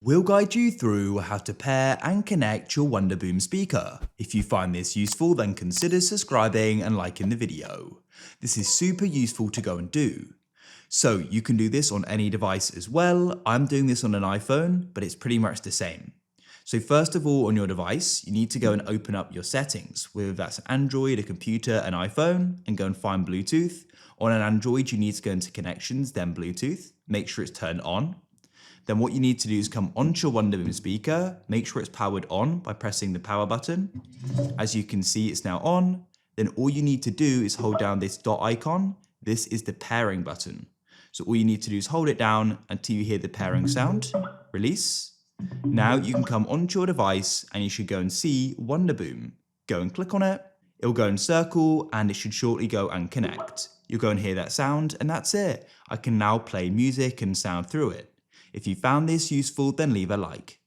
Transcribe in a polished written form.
We'll guide you through how to pair and connect your Wonderboom speaker. If you find this useful, then consider subscribing and liking the video. This is super useful to go and do. So you can do this on any device as well. I'm doing this on an iPhone, but it's pretty much the same. So first of all, on your device, you need to go and open up your settings, whether that's Android, a computer, an iPhone, and go and find Bluetooth. On an Android, you need to go into connections, then Bluetooth, make sure it's turned on. Then what you need to do is come onto your Wonderboom speaker, make sure it's powered on by pressing the power button. As you can see, it's now on. Then all you need to do is hold down this dot icon. This is the pairing button. So all you need to do is hold it down until you hear the pairing sound. Release. Now you can come onto your device and you should go and see Wonderboom. Go and click on it. It'll go in circle and it should shortly go and connect. You'll go and hear that sound and that's it. I can now play music and sound through it. If you found this useful, then leave a like.